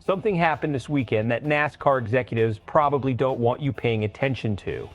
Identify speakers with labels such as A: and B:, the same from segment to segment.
A: Something happened this weekend that NASCAR executives probably don't want you paying attention to.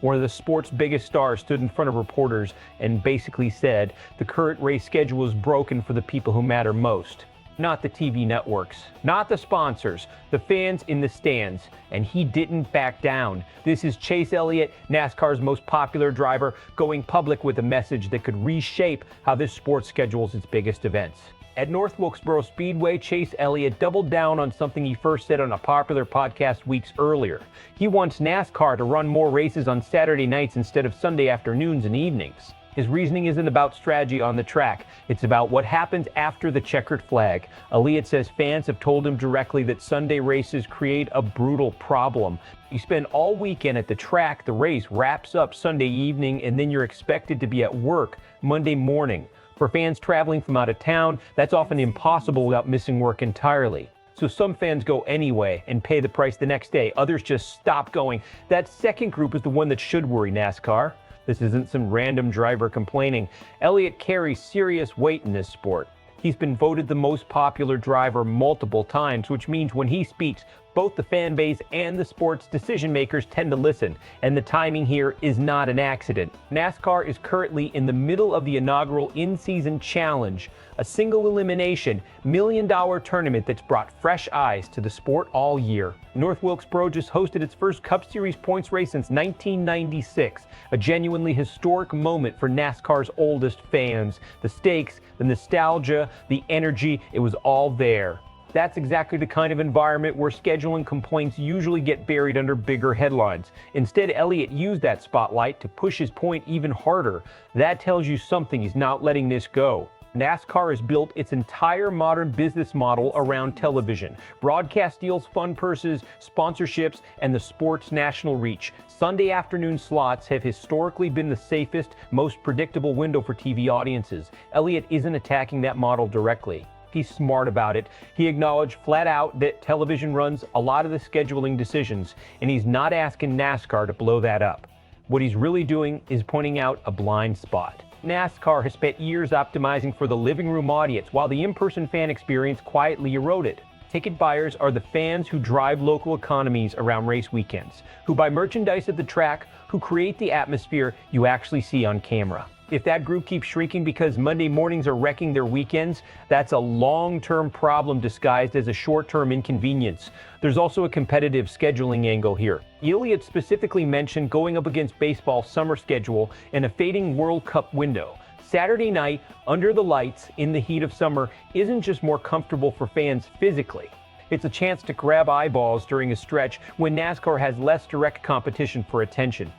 A: One of the sport's biggest stars stood in front of reporters and basically said the current race schedule is broken for the people who matter most. Not the TV networks, not the sponsors, the fans in the stands. And he didn't back down. This is Chase Elliott, NASCAR's most popular driver, going public with a message that could reshape how this sport schedules its biggest events. At North Wilkesboro Speedway, Chase Elliott doubled down on something he first said on a popular podcast weeks earlier. He wants NASCAR to run more races on Saturday nights instead of Sunday afternoons and evenings. His reasoning isn't about strategy on the track. It's about what happens after the checkered flag. Elliott says fans have told him directly that Sunday races create a brutal problem. You spend all weekend at the track, the race wraps up Sunday evening, and then you're expected to be at work Monday morning. For fans traveling from out of town, that's often impossible without missing work entirely. So some fans go anyway and pay the price the next day. Others just stop going. That second group is the one that should worry NASCAR. This isn't some random driver complaining. Elliott carries serious weight in this sport. He's been voted the most popular driver multiple times, which means when he speaks, both the fan base and the sport's decision makers tend to listen, and the timing here is not an accident. NASCAR is currently in the middle of the inaugural In-Season Challenge, a single elimination, $1 million tournament that's brought fresh eyes to the sport all year. North Wilkesboro just hosted its first Cup Series points race since 1996, a genuinely historic moment for NASCAR's oldest fans. The stakes, the nostalgia, the energy, it was all there. That's exactly the kind of environment where scheduling complaints usually get buried under bigger headlines. Instead, Elliott used that spotlight to push his point even harder. That tells you something. He's not letting this go. NASCAR has built its entire modern business model around television. Broadcast deals, fund purses, sponsorships, and the sport's national reach. Sunday afternoon slots have historically been the safest, most predictable window for TV audiences. Elliott isn't attacking that model directly. He's smart about it. He acknowledged flat out that television runs a lot of the scheduling decisions, and he's not asking NASCAR to blow that up. What he's really doing is pointing out a blind spot. NASCAR has spent years optimizing for the living room audience, while the in-person fan experience quietly eroded. Ticket buyers are the fans who drive local economies around race weekends, who buy merchandise at the track, who create the atmosphere you actually see on camera. If that group keeps shrinking because Monday mornings are wrecking their weekends, that's a long-term problem disguised as a short-term inconvenience. There's also a competitive scheduling angle here. Elliott specifically mentioned going up against baseball's summer schedule and a fading World Cup window. Saturday night, under the lights, in the heat of summer, isn't just more comfortable for fans physically. It's a chance to grab eyeballs during a stretch when NASCAR has less direct competition for attention.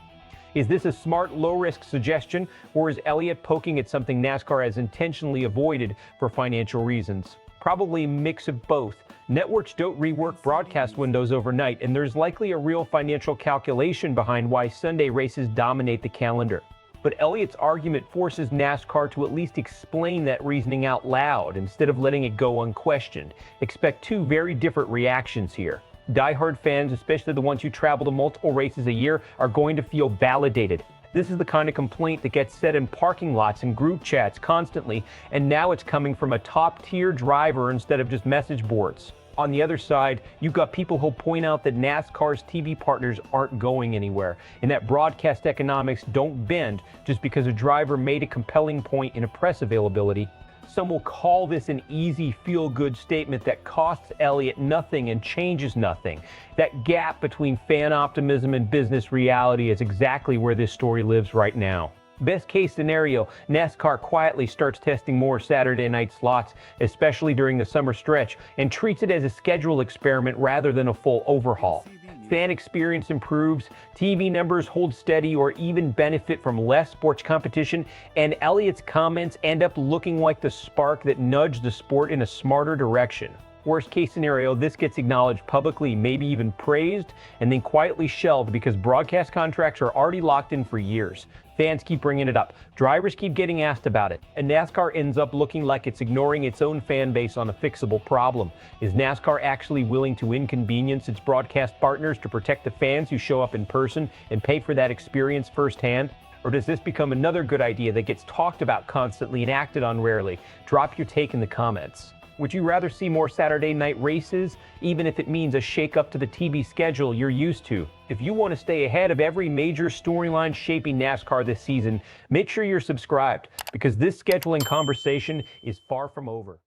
A: Is this a smart, low-risk suggestion, or is Elliott poking at something NASCAR has intentionally avoided for financial reasons? Probably a mix of both. Networks don't rework broadcast windows overnight, and there's likely a real financial calculation behind why Sunday races dominate the calendar. But Elliott's argument forces NASCAR to at least explain that reasoning out loud instead of letting it go unquestioned. Expect two very different reactions here. Die-hard fans, especially the ones who travel to multiple races a year, are going to feel validated. This is the kind of complaint that gets said in parking lots and group chats constantly, and now it's coming from a top-tier driver instead of just message boards. On the other side, you've got people who'll point out that NASCAR's TV partners aren't going anywhere, and that broadcast economics don't bend just because a driver made a compelling point in a press availability. Some will call this an easy, feel-good statement that costs Elliott nothing and changes nothing. That gap between fan optimism and business reality is exactly where this story lives right now. Best case scenario, NASCAR quietly starts testing more Saturday night slots, especially during the summer stretch, and treats it as a schedule experiment rather than a full overhaul. Fan experience improves, TV numbers hold steady or even benefit from less sports competition, and Elliott's comments end up looking like the spark that nudged the sport in a smarter direction. Worst case scenario, this gets acknowledged publicly, maybe even praised, and then quietly shelved because broadcast contracts are already locked in for years. Fans keep bringing it up. Drivers keep getting asked about it. And NASCAR ends up looking like it's ignoring its own fan base on a fixable problem. Is NASCAR actually willing to inconvenience its broadcast partners to protect the fans who show up in person and pay for that experience firsthand? Or does this become another good idea that gets talked about constantly and acted on rarely? Drop your take in the comments. Would you rather see more Saturday night races, even if it means a shake-up to the TV schedule you're used to? If you want to stay ahead of every major storyline shaping NASCAR this season, make sure you're subscribed, because this scheduling conversation is far from over.